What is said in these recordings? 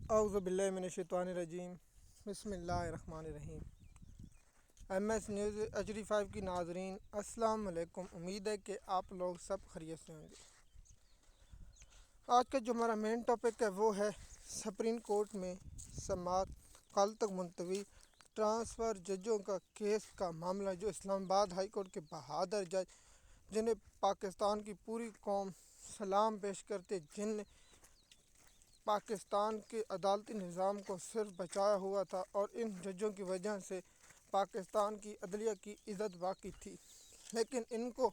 اعوذ باللہ من الشیطان الرجیم، بسم اللہ الرحمن الرحیم۔ ایم ایس نیوز ایچ ڈی 5 کی ناظرین السلام علیکم، امید ہے کہ آپ لوگ سب خیریت سے ہوں گے۔ آج کا جو ہمارا مین ٹاپک ہے وہ ہے سپریم کورٹ میں سماعت کل تک ملتوی ٹرانسفر ججوں کا کیس کا معاملہ، جو اسلام آباد ہائی کورٹ کے بہادر جج جنہیں پاکستان کی پوری قوم سلام پیش کرتے، جن نے پاکستان کے عدالتی نظام کو صرف بچایا ہوا تھا، اور ان ججوں کی وجہ سے پاکستان کی عدلیہ کی عزت باقی تھی، لیکن ان کو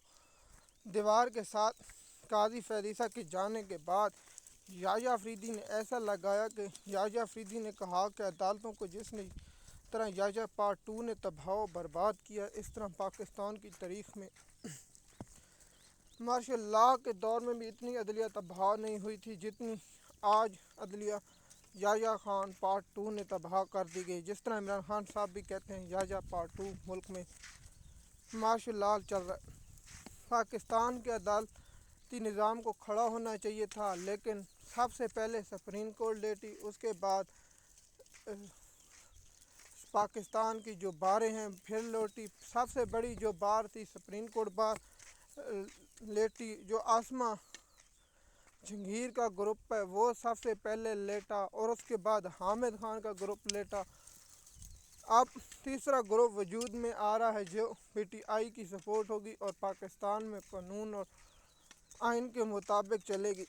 دیوار کے ساتھ قاضی فیض عیسیٰ کے جانے کے بعد یحییٰ آفریدی نے ایسا لگایا کہ یحییٰ آفریدی نے کہا کہ عدالتوں کو جس نے طرح یحییٰ پارٹ 2 نے تباہ و برباد کیا، اس طرح پاکستان کی تاریخ میں مارشل لاء کے دور میں بھی اتنی عدلیہ تباہ نہیں ہوئی تھی جتنی آج عدلیہ یحییٰ خان پارٹ 2 نے تباہ کر دی گئی۔ جس طرح عمران خان صاحب بھی کہتے ہیں یحییٰ پارٹ 2 ملک میں مارشل لاء چل رہا ہے۔ پاکستان کے عدالتی نظام کو کھڑا ہونا چاہیے تھا، لیکن سب سے پہلے سپریم کورٹ لیٹی، اس کے بعد پاکستان کی جو باریں ہیں پھر لوٹی۔ سب سے بڑی جو بار تھی سپریم کورٹ بار لیٹی، جو آسمہ جہانگیر کا گروپ ہے وہ سب سے پہلے لیٹا، اور اس کے بعد حامد خان کا گروپ لیٹا۔ اب تیسرا گروپ وجود میں آ رہا ہے جو پی ٹی آئی کی سپورٹ ہوگی اور پاکستان میں قانون اور آئین کے مطابق چلے گی۔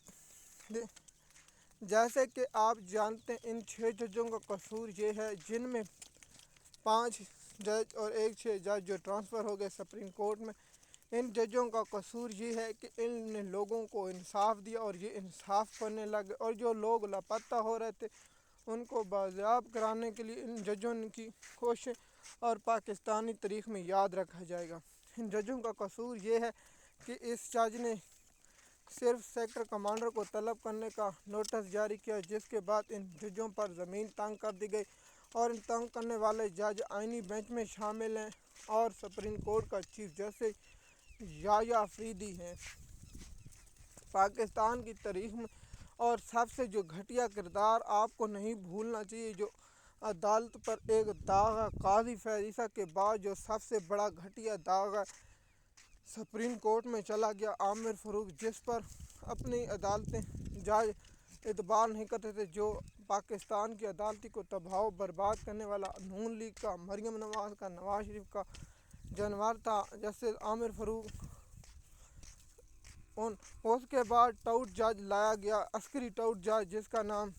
جیسے کہ آپ جانتے ہیں، ان 6 ججوں کا قصور یہ ہے، جن میں 5 جج اور 6 جج جو ٹرانسفر ہو گئے سپریم کورٹ میں۔ ان ججوں کا قصور یہ ہے کہ ان نے لوگوں کو انصاف دیا اور یہ انصاف کرنے لگے، اور جو لوگ لاپتہ ہو رہے تھے ان کو بازیاب کرانے کے لیے ان ججوں کی کوشش اور پاکستانی تاریخ میں یاد رکھا جائے گا۔ ان ججوں کا قصور یہ ہے کہ اس جج نے صرف سیکٹر کمانڈر کو طلب کرنے کا نوٹس جاری کیا، جس کے بعد ان ججوں پر زمین تنگ کر دی گئی، اور ان تنگ کرنے والے جج آئینی بینچ میں شامل ہیں اور سپریم کورٹ کا چیف جسٹس یحییٰ آفریدی ہیں۔ پاکستان کی تاریخ میں اور سب سے جو گھٹیا کردار آپ کو نہیں بھولنا چاہیے، جو عدالت پر ایک داغ ہے قاضی فیض عیسیٰ کے بعد، جو سب سے بڑا گھٹیا داغ ہے سپریم کورٹ میں چلا گیا عامر فاروق، جس پر اپنی عدالتیں جج اعتبار نہیں کرتے تھے، جو پاکستان کی عدالتی کو تباہ و برباد کرنے والا نون لیگ کا، مریم نواز کا، نواز شریف کا جانور تھا جسٹس عامر فاروق۔ اس کے بعد ٹاؤٹ جج لایا گیا، عسکری ٹاؤٹ جج، جس کا نام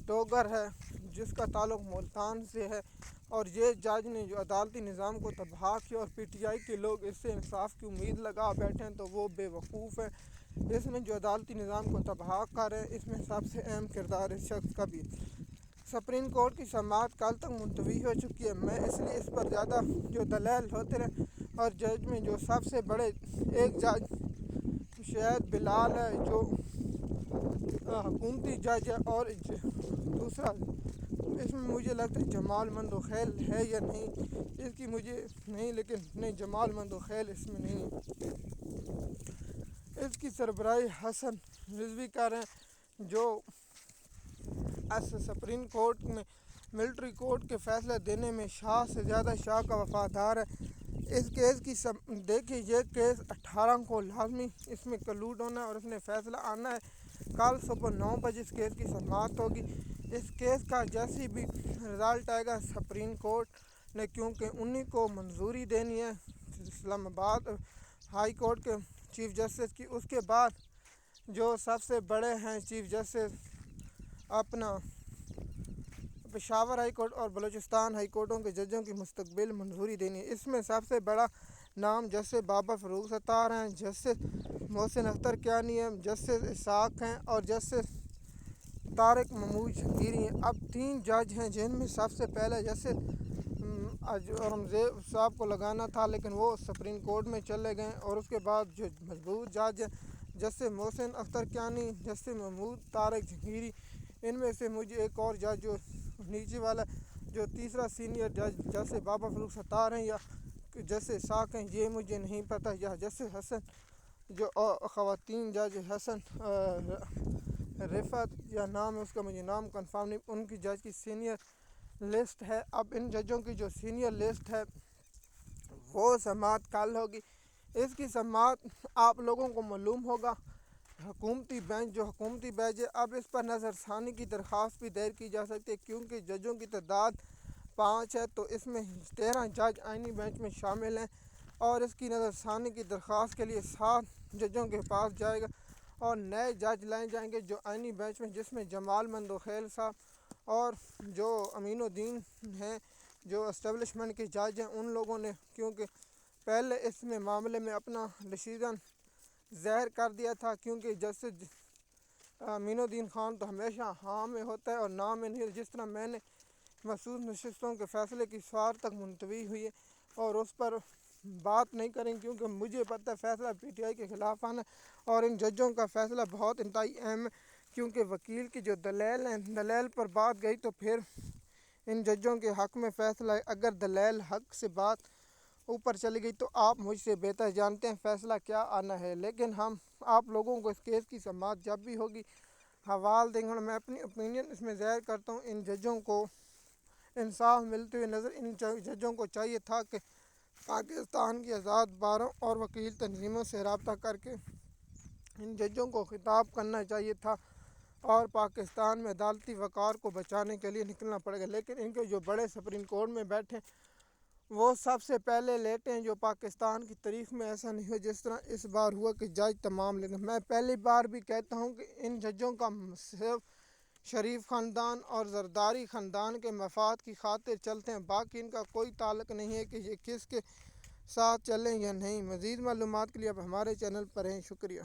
ڈوگر ہے، جس کا تعلق ملتان سے ہے، اور یہ جج نے جو عدالتی نظام کو تباہ کیا، اور پی ٹی آئی کے لوگ اس سے انصاف کی امید لگا بیٹھے ہیں تو وہ بے وقوف ہیں۔ اس میں جو عدالتی نظام کو تباہ کر رہے ہیں، اس میں سب سے اہم کردار اس شخص کا بھی ہے۔ سپریم کورٹ کی سماعت کل تک ملتوی ہو چکی ہے، میں اس لیے اس پر زیادہ جو دلائل ہوتے رہے، اور جج میں جو سب سے بڑے ایک جج شہید بلال ہے جو حکومتی جج ہے، اور دوسرا اس میں مجھے لگتا ہے جمال مندوخیل ہے یا نہیں، اس کی مجھے نہیں، لیکن نہیں، جمال مندوخیل اس میں نہیں ہے۔ اس کی سربراہی حسن رضوی کر رہے ہیں، جو سپریم کورٹ میں ملٹری کورٹ کے فیصلہ دینے میں شاہ سے زیادہ شاہ کا وفادار ہے۔ اس کیس کی دیکھیے، یہ کیس 18 کو لازمی اس میں کلوڈ ہونا ہے اور اس نے فیصلہ آنا ہے۔ کل صبح 9 بجے اس کیس کی سماعت ہوگی۔ اس کیس کا جیسی بھی رزلٹ آئے گا سپریم کورٹ نے، کیونکہ انہی کو منظوری دینی ہے اسلام آباد ہائی کورٹ کے چیف جسٹس کی، اس کے بعد جو سب سے بڑے ہیں چیف جسٹس اپنا پشاور ہائی کورٹ اور بلوچستان ہائی کورٹوں کے ججوں کی مستقبل منظوری دینی ہے۔ اس میں سب سے بڑا نام جسٹس بابر فاروق ستار ہیں، جسٹس محسن اختر کیانی ہیں، جسٹس اسحاق ہیں، اور جسٹس طارق محمود جہانگیری ہیں۔ اب 3 جج ہیں، جن میں سب سے پہلے جسٹس اورنگزیب صاحب کو لگانا تھا، لیکن وہ سپریم کورٹ میں چلے گئے، اور اس کے بعد جو مضبوط جج ہیں جسٹس محسن اختر کیانی، جسٹس محمود طارق جہانگیری۔ ان میں سے مجھے ایک اور جج جو نیچے والا جو تیسرا سینئر جج جسٹس بابر فاروق ستار ہیں یا جسٹس اسحاق ہیں، یہ مجھے نہیں پتہ، یا جسٹس حسن جو خواتین جج حسن رفعت یا نام ہے اس کا، مجھے نام کنفرم نہیں، ان کی جج کی سینئر لسٹ ہے۔ اب ان ججوں کی جو سینئر لسٹ ہے وہ سماعت کل ہوگی۔ اس کی سماعت آپ لوگوں کو معلوم ہوگا حکومتی بینچ، جو حکومتی بینچ ہے، اب اس پر نظر ثانی کی درخواست بھی دائر کی جا سکتی ہے، کیونکہ ججوں کی تعداد 5 ہے تو اس میں 13 جج آئینی بینچ میں شامل ہیں، اور اس کی نظر ثانی کی درخواست کے لیے 7 ججوں کے پاس جائے گا اور نئے جج لائے جائیں گے جو آئینی بینچ میں، جس میں جمال مندوخیل صاحب اور جو امین الدین ہیں جو اسٹیبلشمنٹ کے جج ہیں، ان لوگوں نے کیونکہ پہلے اس میں معاملے میں اپنا ڈیسیژن ظاہر کر دیا تھا، کیونکہ جسٹس امین الدین خان تو ہمیشہ ہاں میں ہوتا ہے اور نہ میں نہیں، جس طرح میں نے مخصوص نشستوں کے فیصلے کی سوار تک ملتوی ہوئی ہے اور اس پر بات نہیں کریں، کیونکہ مجھے پتہ ہے فیصلہ پی ٹی آئی کے خلاف آنا ہے، اور ان ججوں کا فیصلہ بہت انتہائی اہم ہے، کیونکہ وکیل کی جو دلیل ہیں، دلیل پر بات گئی تو پھر ان ججوں کے حق میں فیصلہ ہے۔ اگر دلیل حق سے بات اوپر چلی گئی تو آپ مجھ سے بہتر جانتے ہیں فیصلہ کیا آنا ہے، لیکن ہم آپ لوگوں کو اس کیس کی سماعت جب بھی ہوگی حوال دیں گے۔ میں اپنی اوپینین اس میں ظاہر کرتا ہوں، ان ججوں کو انصاف ملتے ہوئے نظر ان ججوں کو چاہیے تھا کہ پاکستان کی آزاد باروں اور وکیل تنظیموں سے رابطہ کر کے ان ججوں کو خطاب کرنا چاہیے تھا اور پاکستان میں عدالتی وقار کو بچانے کے لیے نکلنا پڑے گا، لیکن ان کے جو بڑے سپریم کورٹ میں بیٹھے وہ سب سے پہلے لیٹے ہیں، جو پاکستان کی تاریخ میں ایسا نہیں ہوا جس طرح اس بار ہوا کہ جج تمام لیتے ہیں۔ میں پہلی بار بھی کہتا ہوں کہ ان ججوں کا صرف شریف خاندان اور زرداری خاندان کے مفاد کی خاطر چلتے ہیں، باقی ان کا کوئی تعلق نہیں ہے کہ یہ کس کے ساتھ چلیں یا نہیں۔ مزید معلومات کے لیے آپ ہمارے چینل پر ہیں۔ شکریہ۔